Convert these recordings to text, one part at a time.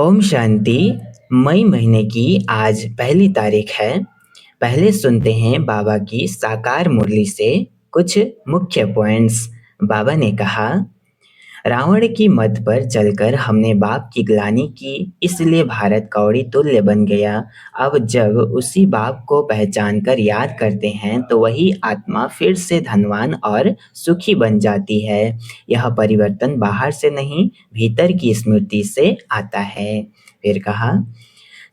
ओम शांति। मई महीने की आज पहली तारीख है। पहले सुनते हैं बाबा की साकार मुरली से कुछ मुख्य पॉइंट्स। बाबा ने कहा, रावण की मत पर चलकर हमने बाप की ग्लानि की, इसलिए भारत कौड़ी तुल्य बन गया। अब जब उसी बाप को पहचान कर याद करते हैं तो वही आत्मा फिर से धनवान और सुखी बन जाती है। यह परिवर्तन बाहर से नहीं, भीतर की स्मृति से आता है। फिर कहा,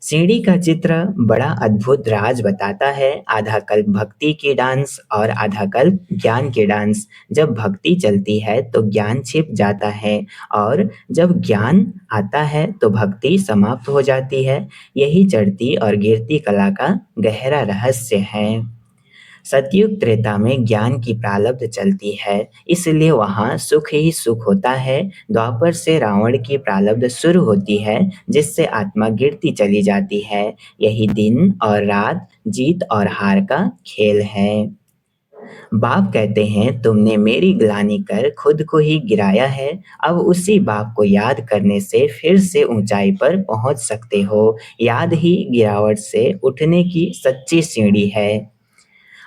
सीढ़ी का चित्र बड़ा अद्भुत राज बताता है। आधा कल्प भक्ति की डांस और आधा कल्प ज्ञान की डांस। जब भक्ति चलती है तो ज्ञान छिप जाता है, और जब ज्ञान आता है तो भक्ति समाप्त हो जाती है। यही चढ़ती और गिरती कला का गहरा रहस्य है। सतयुग त्रेता में ज्ञान की प्रारब्ध चलती है, इसलिए वहाँ सुख ही सुख होता है। द्वापर से रावण की प्रारब्ध शुरू होती है, जिससे आत्मा गिरती चली जाती है। यही दिन और रात, जीत और हार का खेल है। बाप कहते हैं, तुमने मेरी ग्लानि कर खुद को ही गिराया है। अब उसी बाप को याद करने से फिर से ऊंचाई पर पहुंच सकते हो। याद ही गिरावट से उठने की सच्ची सीढ़ी है।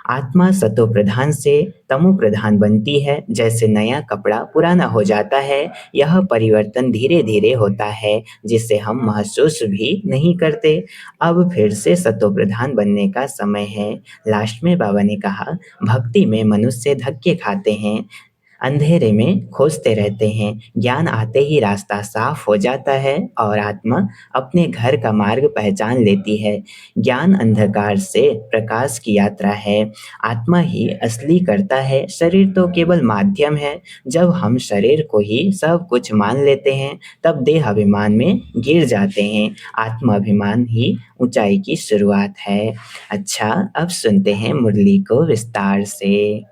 आत्मा सतो प्रधान से तमो प्रधान बनती है। जैसे नया कपड़ा पुराना हो जाता है, यह परिवर्तन धीरे धीरे होता है, जिसे हम महसूस भी नहीं करते। अब फिर से सतो प्रधान बनने का समय है। लास्ट में बाबा ने कहा, भक्ति में मनुष्य धक्के खाते हैं, अंधेरे में खोजते रहते हैं। ज्ञान आते ही रास्ता साफ हो जाता है और आत्मा अपने घर का मार्ग पहचान लेती है। ज्ञान अंधकार से प्रकाश की यात्रा है। आत्मा ही असली करता है, शरीर तो केवल माध्यम है। जब हम शरीर को ही सब कुछ मान लेते हैं, तब देह अभिमान में गिर जाते हैं। आत्मा अभिमान ही ऊंचाई की शुरुआत है। अच्छा, अब सुनते हैं मुरली को विस्तार से।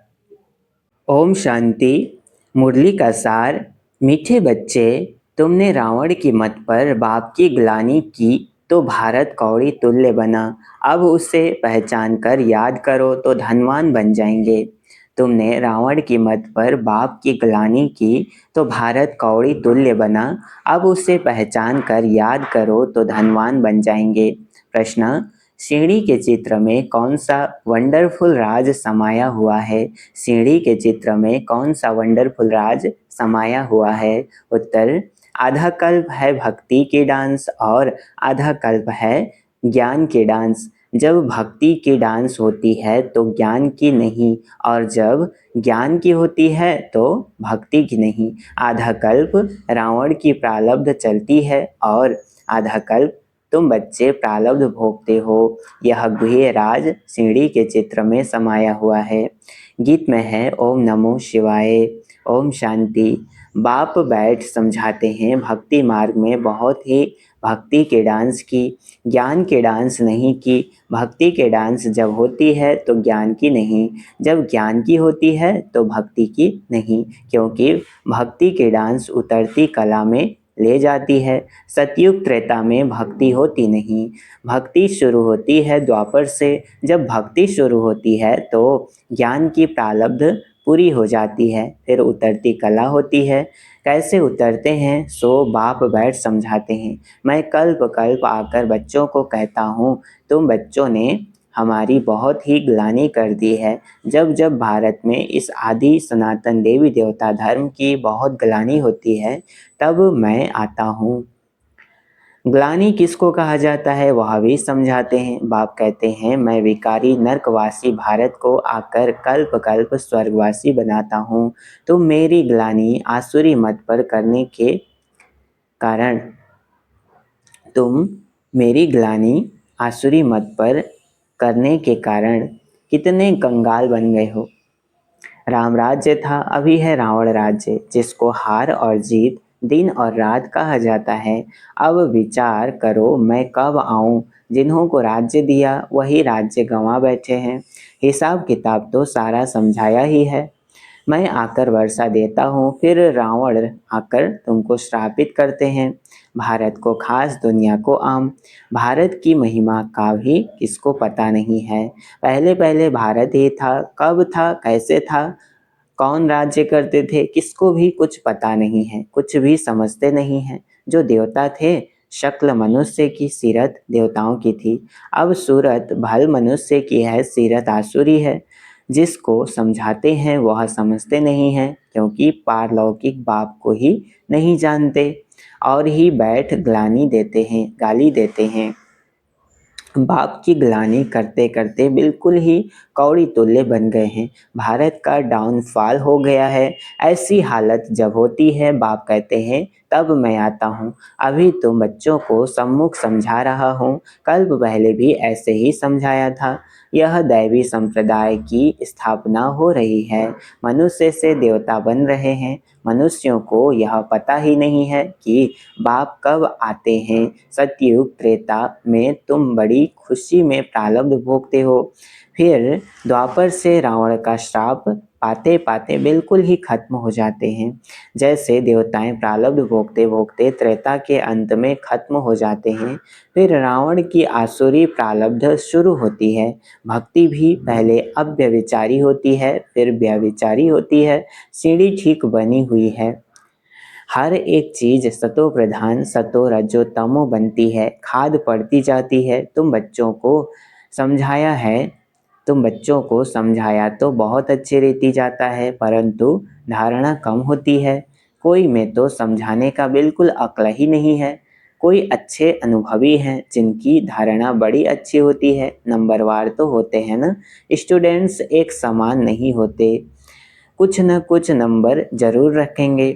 ओम शांति। मुरली का सार। मीठे बच्चे, तुमने रावण की मत पर बाप की ग्लानि की तो भारत कौड़ी तुल्य बना। अब उसे पहचान कर याद करो तो धनवान बन जाएंगे। तुमने रावण की मत पर बाप की ग्लानि की तो भारत कौड़ी तुल्य बना। अब उसे पहचान कर याद करो तो धनवान बन जाएंगे। प्रश्न, सीढ़ी के चित्र में कौन सा वंडरफुल राज समाया हुआ है? सीढ़ी के चित्र में कौन सा वंडरफुल राज समाया हुआ है? उत्तर, आधा कल्प है भक्ति की डांस और आधा कल्प है ज्ञान की डांस। जब भक्ति की डांस होती है तो ज्ञान की नहीं, और जब ज्ञान की होती है तो भक्ति की नहीं। आधा कल्प रावण की प्रारब्ध चलती है और आधा कल्प तुम बच्चे प्रारब्ध भोगते हो। यह गुह्य राज सीढ़ी के चित्र में समाया हुआ है। गीत में है, ओम नमो शिवाय। ओम शांति। बाप बैठ समझाते हैं, भक्ति मार्ग में बहुत ही भक्ति के डांस की, ज्ञान के डांस नहीं की। भक्ति के डांस जब होती है तो ज्ञान की नहीं, जब ज्ञान की होती है तो भक्ति की नहीं, क्योंकि भक्ति के डांस उतरती कला में ले जाती है। सतयुग त्रेता में भक्ति होती नहीं, भक्ति शुरू होती है द्वापर से। जब भक्ति शुरू होती है तो ज्ञान की प्रारब्ध पूरी हो जाती है, फिर उतरती कला होती है। कैसे उतरते हैं सो बाप बैठ समझाते हैं। मैं कल्प कल्प आकर बच्चों को कहता हूँ, तुम बच्चों ने हमारी बहुत ही ग्लानि कर दी है। जब जब भारत में इस आदि सनातन देवी देवता धर्म की बहुत ग्लानि होती है, तब मैं आता हूँ। ग्लानि किसको कहा जाता है वह भी समझाते हैं। बाप कहते हैं, मैं विकारी नरकवासी भारत को आकर कल्प कल्प स्वर्गवासी बनाता हूँ। तो मेरी ग्लानि आसुरी मत पर करने के कारण तुम मेरी ग्लानि आसुरी मत पर करने के कारण कितने कंगाल बन गए हो। राम राज्य था, अभी है रावण राज्य, जिसको हार और जीत दिन और रात कहा जाता है। अब विचार करो, मैं कब आऊं? जिन्हों को राज्य दिया वही राज्य गंवा बैठे हैं। हिसाब किताब तो सारा समझाया ही है। मैं आकर वर्षा देता हूँ, फिर रावण आकर तुमको श्रापित करते हैं। भारत को खास, दुनिया को आम। भारत की महिमा का भी किसको पता नहीं है। पहले पहले भारत ही था, कब था, कैसे था, कौन राज्य करते थे, किसको भी कुछ पता नहीं है, कुछ भी समझते नहीं है। जो देवता थे शक्ल मनुष्य की, सीरत देवताओं की थी। अब सूरत भल मनुष्य की है, सीरत आसुरी है। जिसको समझाते हैं वह समझते नहीं हैं, क्योंकि पारलौकिक बाप को ही नहीं जानते और ही बैठ गाली देते हैं। बाप की ग्लानि करते करते बिल्कुल ही कौड़ी तुल्य बन गए हैं। भारत का डाउनफॉल हो गया है। ऐसी हालत जब होती है, बाप कहते हैं तब मैं आता हूँ। अभी तुम बच्चों को सम्मुख समझा रहा हूँ, कल पहले भी ऐसे ही समझाया था। यह दैवी संप्रदाय की स्थापना हो रही है। मनुष्य से देवता बन रहे हैं। मनुष्यों को यह पता ही नहीं है कि बाप कब आते हैं। सतयुग त्रेता में तुम बड़ी खुशी में प्रारब्ध भोगते हो, फिर द्वापर से रावण का श्राप पाते पाते बिल्कुल ही खत्म हो जाते हैं। जैसे देवताएं प्रारब्ध भोगते भोगते त्रेता के अंत में खत्म हो जाते हैं, फिर रावण की आसुरी प्रारब्ध शुरू होती है। भक्ति भी पहले अव्यभिचारी होती है, फिर व्यभिचारी होती है। सीढ़ी ठीक बनी हुई है। हर एक चीज सतो प्रधान सतो रजो तमो बनती है, खाद पड़ती जाती है। तुम बच्चों को समझाया तो बहुत अच्छी रीति जाता है, परंतु धारणा कम होती है। कोई में तो समझाने का बिल्कुल अक्ल ही नहीं है। कोई अच्छे अनुभवी हैं जिनकी धारणा बड़ी अच्छी होती है। नंबरवार तो होते हैं ना। स्टूडेंट्स एक समान नहीं होते, कुछ न कुछ नंबर जरूर रखेंगे।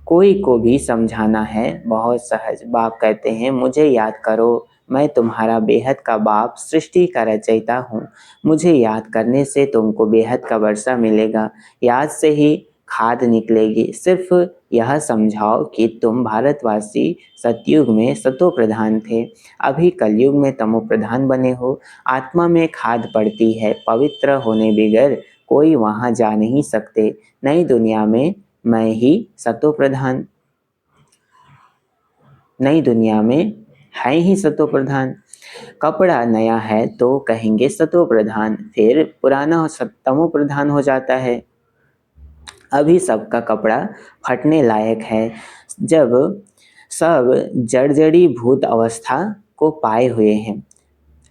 कोई को भी समझाना है बहुत सहज। बाप कहते हैं मुझे याद करो, मैं तुम्हारा बेहद का बाप, सृष्टि का रचयिता हूँ। मुझे याद करने से तुमको बेहद का वर्षा मिलेगा, याद से ही खाद निकलेगी। सिर्फ यह समझाओ कि तुम भारतवासी सतयुग में सतो प्रधान थे, अभी कलयुग में तमो प्रधान बने हो। आत्मा में खाद पड़ती है, पवित्र होने बगैर कोई वहाँ जा नहीं सकते। नई दुनिया में मैं ही सतो प्रधान, नई दुनिया में है ही सतो प्रधान। कपड़ा नया है तो कहेंगे सतो प्रधान, फिर पुराना तमो प्रधान हो जाता है। अभी सबका कपड़ा फटने लायक है, जब सब जर्जरी भूत अवस्था को पाए हुए हैं।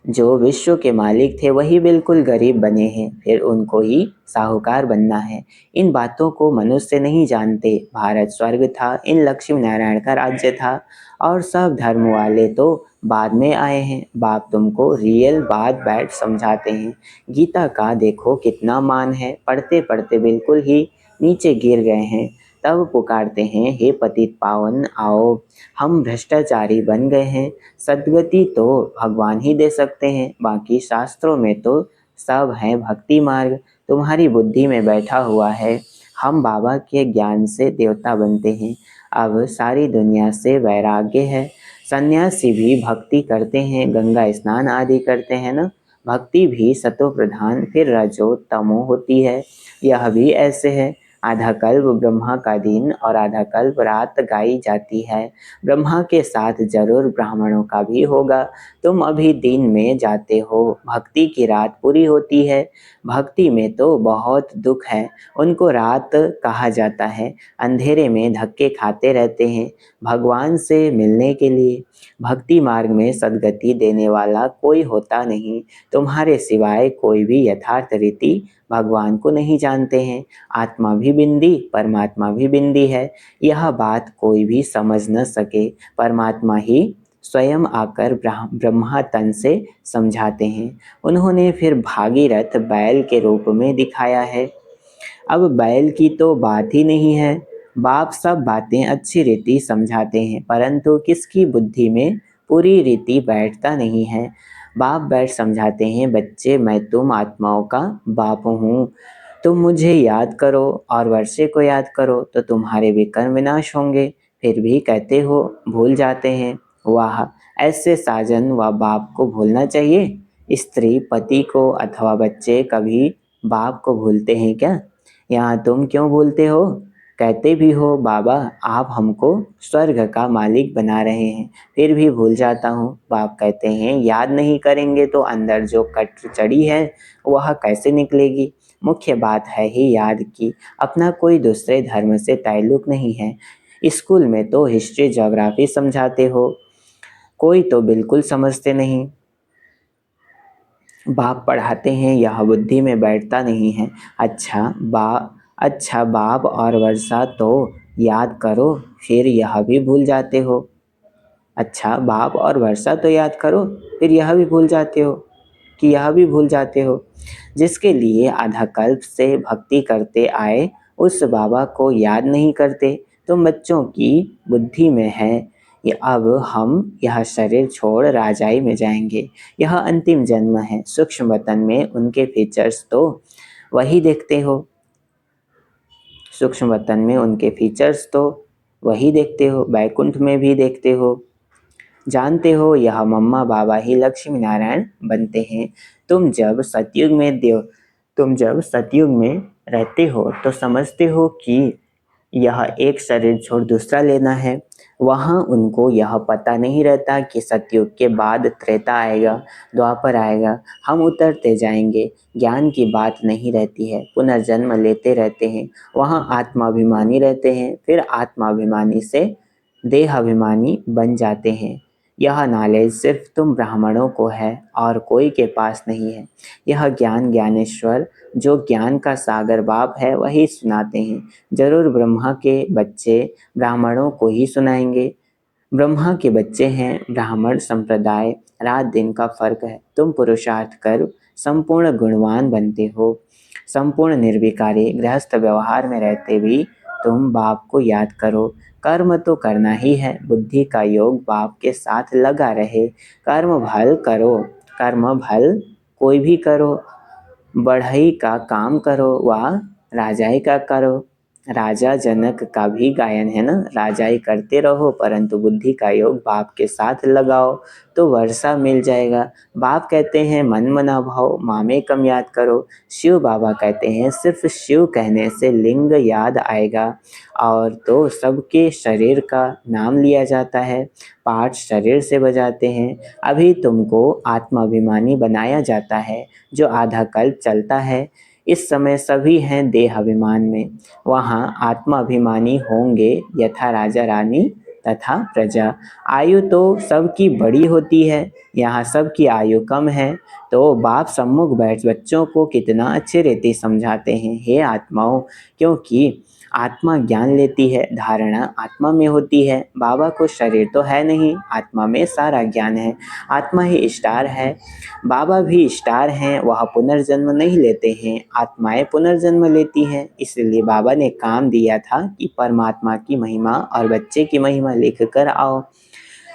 जो विश्व के मालिक थे वही बिल्कुल गरीब बने हैं, फिर उनको ही साहूकार बनना है। इन बातों को मनुष्य नहीं जानते। भारत स्वर्ग था, इन लक्ष्मी नारायण का राज्य था, और सब धर्म वाले तो बाद में आए हैं। बाप तुमको रियल बात बैठ समझाते हैं। गीता का देखो कितना मान है, पढ़ते पढ़ते बिल्कुल ही नीचे गिर गए हैं। तब पुकारते हैं हे पतित पावन आओ, हम भ्रष्टाचारी बन गए हैं। सद्गति तो भगवान ही दे सकते हैं, बाकी शास्त्रों में तो सब है भक्ति मार्ग, तुम्हारी बुद्धि में बैठा हुआ है। हम बाबा के ज्ञान से देवता बनते हैं। अब सारी दुनिया से वैराग्य है। सन्यासी भी भक्ति करते हैं, गंगा स्नान आदि करते हैं ना। भक्ति भी सतो प्रधान फिर रजो तमो होती है। यह भी ऐसे है। आधा कल्प ब्रह्मा का दिन और आधा कल्प रात गाई जाती है। ब्रह्मा के साथ जरूर ब्राह्मणों का भी होगा। तुम अभी दिन में जाते हो, भक्ति की रात पूरी होती है। भक्ति में तो बहुत दुख है, उनको रात कहा जाता है। अंधेरे में धक्के खाते रहते हैं भगवान से मिलने के लिए। भक्ति मार्ग में सद्गति देने वाला कोई होता नहीं। तुम्हारे सिवाय कोई भी यथार्थ रीति भगवान को नहीं जानते हैं। आत्मा भी बिंदी, परमात्मा भी बिंदी है, यह बात कोई भी समझ न सके। परमात्मा ही स्वयं आकर ब्रह्मा तन से समझाते हैं। उन्होंने फिर भागीरथ बैल के रूप में दिखाया है। अब बैल की तो बात ही नहीं है। बाप सब बातें अच्छी रीति समझाते हैं, परंतु किसकी बुद्धि में पूरी रीति बैठता नहीं है। बाप बैठ समझाते हैं बच्चे, मैं तुम आत्माओं का बाप हूँ। तुम मुझे याद करो और वर्षे को याद करो तो तुम्हारे विकर्म विनाश होंगे। फिर भी कहते हो भूल जाते हैं। वाह, ऐसे साजन व बाप को भूलना चाहिए। स्त्री पति को अथवा बच्चे कभी बाप को भूलते हैं क्या? यहाँ तुम क्यों भूलते हो? कहते भी हो बाबा आप हमको स्वर्ग का मालिक बना रहे हैं, फिर भी भूल जाता हूँ। बाप कहते हैं याद नहीं करेंगे तो अंदर जो कट चढ़ी है वह कैसे निकलेगी। मुख्य बात है ही याद की, अपना कोई दूसरे धर्म से ताल्लुक नहीं है। स्कूल में तो हिस्ट्री ज्योग्राफी समझाते हो, कोई तो बिल्कुल समझते नहीं। बाप पढ़ाते हैं, यह बुद्धि में बैठता नहीं है। अच्छा बाप और वर्षा तो याद करो, फिर यह भी भूल जाते हो। अच्छा बाप और वर्षा तो याद करो, फिर यह भी भूल जाते हो कि यह भी भूल जाते हो। जिसके लिए आधा कल्प से भक्ति करते आए, उस बाबा को याद नहीं करते। तुम बच्चों की बुद्धि में है कि अब हम यह शरीर छोड़ राजाई में जाएंगे। यह अंतिम जन्म है। सूक्ष्म वतन में उनके फीचर्स तो वही देखते हो। सूक्ष्म वतन में उनके फीचर्स तो वही देखते हो, बैकुंठ में भी देखते हो। जानते हो, यह मम्मा बाबा ही लक्ष्मी नारायण बनते हैं। तुम जब सतयुग में देव तुम जब सतयुग में रहते हो तो समझते हो कि यह एक शरीर छोड़ दूसरा लेना है। वहाँ उनको यह पता नहीं रहता कि सतयुग के बाद त्रेता आएगा, द्वापर आएगा, हम उतरते जाएंगे। ज्ञान की बात नहीं रहती है, पुनर्जन्म लेते रहते हैं। वहाँ आत्माभिमानी रहते हैं, फिर आत्माभिमानी से देहाभिमानी बन जाते हैं। यह नॉलेज सिर्फ तुम ब्राह्मणों को है और कोई के पास नहीं है। यह ज्ञान ज्ञानेश्वर, जो ज्ञान का सागर बाप है, वही सुनाते हैं। जरूर ब्रह्मा के बच्चे ब्राह्मणों को ही सुनाएंगे। ब्रह्मा के बच्चे हैं, ब्राह्मण संप्रदाय, रात दिन का फर्क है। तुम पुरुषार्थ कर संपूर्ण गुणवान बनते हो। संपूर्ण निर्विकारी गृहस्थ व्यवहार में रहते भी तुम बाप को याद करो। कर्म तो करना ही है, बुद्धि का योग बाप के साथ लगा रहे। कर्म भल कोई भी करो, बढ़ई का काम करो व राजाई का करो। राजा जनक का भी गायन है ना, राजाई करते रहो परंतु बुद्धि का योग बाप के साथ लगाओ तो वर्षा मिल जाएगा। बाप कहते हैं मन मना भाव, मामे कम याद करो। शिव बाबा कहते हैं सिर्फ शिव कहने से लिंग याद आएगा, और तो सबके शरीर का नाम लिया जाता है। पाठ शरीर से बजाते हैं। अभी तुमको आत्माभिमानी बनाया जाता है, जो आधा कल्प चलता है। इस समय सभी हैं देहाभिमान में, वहाँ आत्माभिमानी होंगे यथा राजा रानी तथा प्रजा। आयु तो सबकी बड़ी होती है, यहाँ सबकी आयु कम है। तो बाप सम्मुख बैठ बच्चों को कितना अच्छे रीति समझाते हैं, हे आत्माओं, क्योंकि आत्मा ज्ञान लेती है, धारणा आत्मा में होती है। बाबा को शरीर तो है नहीं, आत्मा में सारा ज्ञान है। आत्मा ही स्टार है, बाबा भी स्टार हैं। वह पुनर्जन्म नहीं लेते हैं, आत्माएं पुनर्जन्म लेती हैं। इसलिए बाबा ने काम दिया था कि परमात्मा की महिमा और बच्चे की महिमा लिख कर आओ।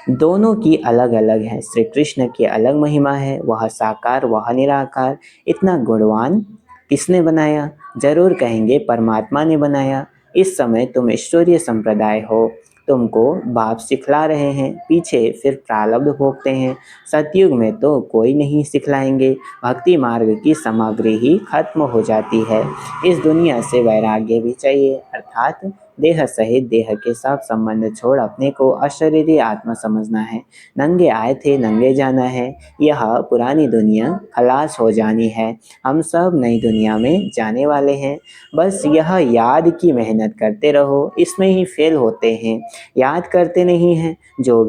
दोनों की अलग अलग है। श्री कृष्ण की अलग महिमा है, वह साकार वह निराकार। इतना गुणवान किसने बनाया? जरूर कहेंगे परमात्मा ने बनाया। इस समय तुम ईश्वरीय संप्रदाय हो, तुमको बाप सिखला रहे हैं, पीछे फिर प्रारब्ध भोगते हैं। सतयुग में तो कोई नहीं सिखलाएंगे, भक्ति मार्ग की सामग्री ही खत्म हो जाती है। इस दुनिया से वैराग्य भी चाहिए, अर्थात देह सहित देह के सब संबंध छोड़ अपने को अशरीरी आत्मा समझना है। नंगे आए थे नंगे जाना है। यह पुरानी दुनिया खलास हो जानी है, हम सब नई दुनिया में जाने वाले हैं। बस यह याद की मेहनत करते रहो, इसमें ही फेल होते हैं, याद करते नहीं हैं। जो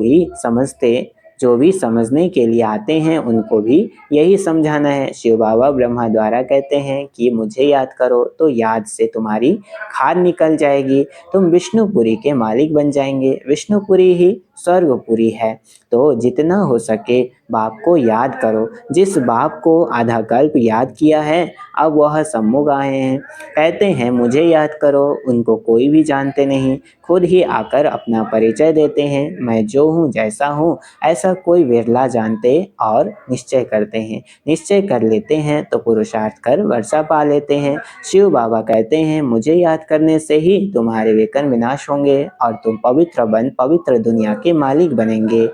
भी समझने के लिए आते हैं उनको भी यही समझाना है। शिव बाबा ब्रह्मा द्वारा कहते हैं कि मुझे याद करो, तो याद से तुम्हारी खाद निकल जाएगी, तुम विष्णुपुरी के मालिक बन जाएंगे। विष्णुपुरी ही स्वर्गपुरी है। तो जितना हो सके बाप को याद करो। जिस बाप को आधा कल्प याद किया है, अब वह सम्मुख आए हैं, कहते हैं मुझे याद करो। उनको कोई भी जानते नहीं, खुद ही आकर अपना परिचय देते हैं। मैं जो हूँ जैसा हूँ ऐसा कोई विरला जानते और निश्चय करते हैं। निश्चय कर लेते हैं तो पुरुषार्थ कर वर्षा पा लेते हैं। शिव बाबा कहते हैं मुझे याद करने से ही तुम्हारे विकर्म विनाश होंगे और तुम पवित्र बन पवित्र दुनिया के मालिक बनेंगे।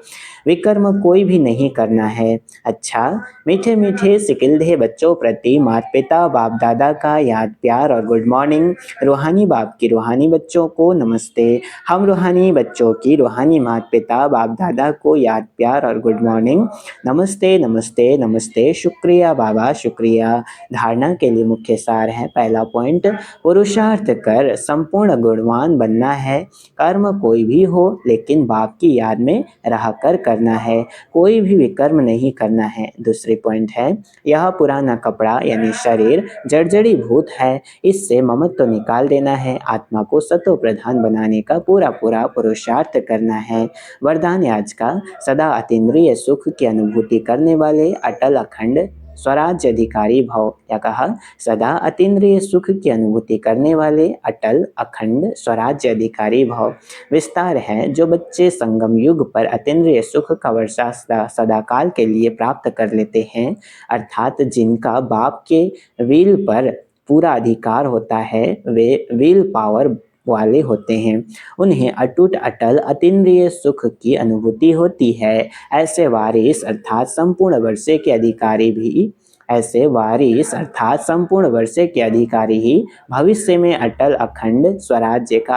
विकर्म कोई भी नहीं करना है। अच्छा, मीठे मीठे सिकिलधे बच्चों प्रति माता पिता बाप दादा का याद प्यार और गुड मॉर्निंग। रूहानी बाप की रूहानी बच्चों को नमस्ते। हम रूहानी बच्चों की रूहानी माता पिता बाप दादा को याद प्यार और गुड मॉर्निंग। नमस्ते नमस्ते नमस्ते, शुक्रिया बाबा शुक्रिया। धारणा के लिए मुख्य सार है। पहला पॉइंट, पुरुषार्थ कर संपूर्ण गुणवान बनना है। कर्म कोई भी हो लेकिन बाप की याद में रह कर करना है, कोई भी विकर्म नहीं करना है। दूसरी पॉइंट है, यह पुराना कपड़ा यानी शरीर जर्जरी भूत है, इससे ममत्व तो निकाल देना है। आत्मा को सतो प्रधान बनाने का पूरा पूरा पुरुषार्थ करना है। वरदान आज का, सदा अतीन्द्रिय सुख की अनुभूति करने वाले अटल अखंड स्वराज्य अधिकारी भव। क्या कहा? सदा अतीन्द्रिय सुख की अनुभूति करने वाले अटल अखंड स्वराज्य अधिकारी भव। विस्तार है, जो बच्चे संगम युग पर अतीन्द्रिय सुख का वर्षा सदाकाल के लिए प्राप्त कर लेते हैं, अर्थात जिनका बाप के विल पर पूरा अधिकार होता है, वे विल पावर वाले होते हैं, उन्हें अटूट अटल अतीन्द्रिय सुख की अनुभूति होती है। ऐसे वारिस अर्थात संपूर्ण वर्षे के अधिकारी ही भविष्य में अटल अखंड स्वराज्य का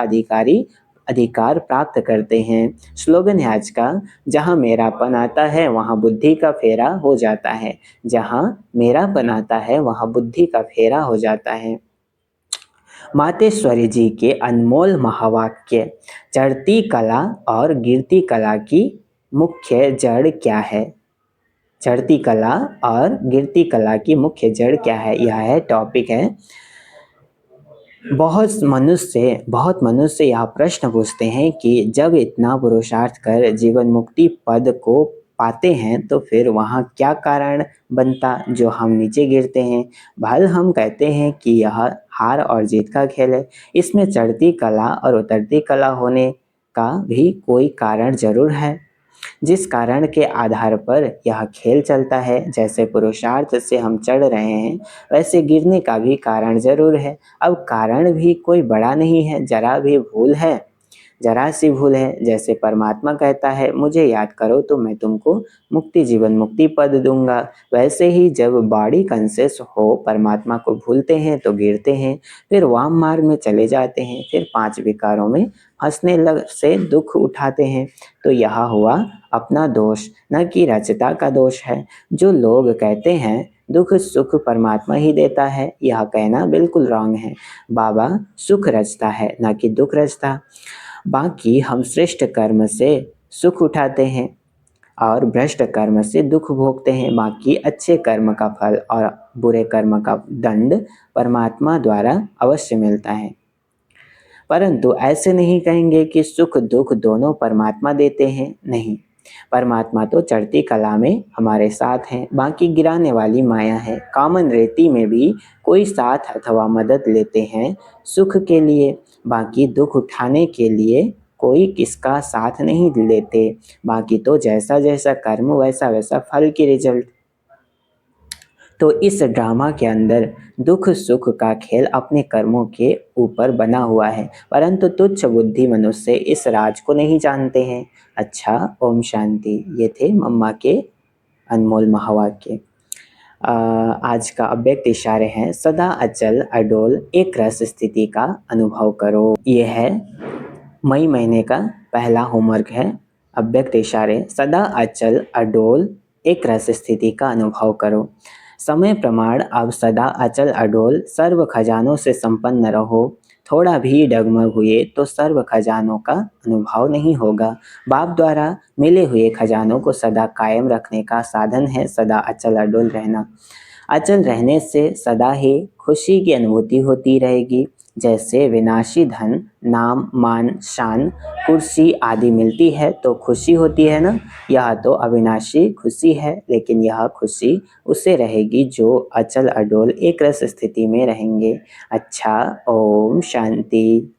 अधिकार प्राप्त करते हैं। स्लोगन है आज का, जहाँ मेरापन आता है वहाँ बुद्धि का फेरा हो जाता है। जहाँ मेरापन आता है वहाँ बुद्धि का फेरा हो जाता है। मातेश्वरी जी के अनमोल महावाक्य, चढ़ती कला और गिरती कला की मुख्य जड़ क्या है? चढ़ती कला और गिरती कला की मुख्य जड़ क्या है, यह है टॉपिक है। बहुत मनुष्य यह प्रश्न पूछते हैं कि जब इतना पुरुषार्थ कर जीवन मुक्ति पद को पाते हैं तो फिर वहाँ क्या कारण बनता जो हम नीचे गिरते हैं। भल हम कहते हैं कि यह हार और जीत का खेल है, इसमें चढ़ती कला और उतरती कला होने का भी कोई कारण जरूर है, जिस कारण के आधार पर यह खेल चलता है। जैसे पुरुषार्थ से हम चढ़ रहे हैं, वैसे गिरने का भी कारण जरूर है। अब कारण भी कोई बड़ा नहीं है, जरा सी भूल है। जैसे परमात्मा कहता है, मुझे याद करो तो मैं तुमको जीवन मुक्ति पद दूंगा, वैसे ही जब बॉडी कॉन्शियस हो परमात्मा को भूलते हैं तो गिरते हैं, फिर वाम मार्ग में चले जाते हैं, फिर 5 विकारों में हंसने लग से दुख उठाते हैं। तो यह हुआ अपना दोष, न कि रचता का दोष है। जो लोग कहते हैं दुख सुख परमात्मा ही देता है, यह कहना बिल्कुल रॉन्ग है। बाबा सुख रचता है, न कि दुख रचता। बाकी हम श्रेष्ठ कर्म से सुख उठाते हैं और भ्रष्ट कर्म से दुख भोगते हैं। बाकी अच्छे कर्म का फल और बुरे कर्म का दंड परमात्मा द्वारा अवश्य मिलता है। परंतु ऐसे नहीं कहेंगे कि सुख दुख दोनों परमात्मा देते हैं, नहीं। परमात्मा तो चढ़ती कला में हमारे साथ हैं, बाकी गिराने वाली माया है। कॉमन रेती में भी कोई साथ अथवा मदद लेते हैं सुख के लिए, बाकी दुख उठाने के लिए कोई किसका साथ नहीं लेते। बाकी तो जैसा जैसा कर्म वैसा वैसा फल की रिजल्ट। तो इस ड्रामा के अंदर दुख सुख का खेल अपने कर्मों के ऊपर बना हुआ है, परंतु तुच्छ बुद्धि मनुष्य इस राज को नहीं जानते हैं। अच्छा, ओम शांति। ये थे मम्मा के अनमोल महावाक्य। आज का अव्यक्त इशारे हैं, सदा अचल अडोल एक रस स्थिति का अनुभव करो। ये है मई महीने का पहला होमवर्क है। अव्यक्त इशारे, सदा अचल अडोल एक रस स्थिति का अनुभव करो। समय प्रमाण अब सदा अचल अडोल सर्व खजानों से संपन्न रहो। थोड़ा भी डगमग हुए तो सर्व खजानों का अनुभव नहीं होगा। बाप द्वारा मिले हुए खजानों को सदा कायम रखने का साधन है सदा अचल अडोल रहना। अचल रहने से सदा ही खुशी की अनुभूति होती रहेगी। जैसे विनाशी धन नाम मान शान कुर्सी आदि मिलती है तो खुशी होती है ना, यह तो अविनाशी खुशी है, लेकिन यह खुशी उसे रहेगी जो अचल अडोल एक रस स्थिति में रहेंगे। अच्छा, ओम शांति।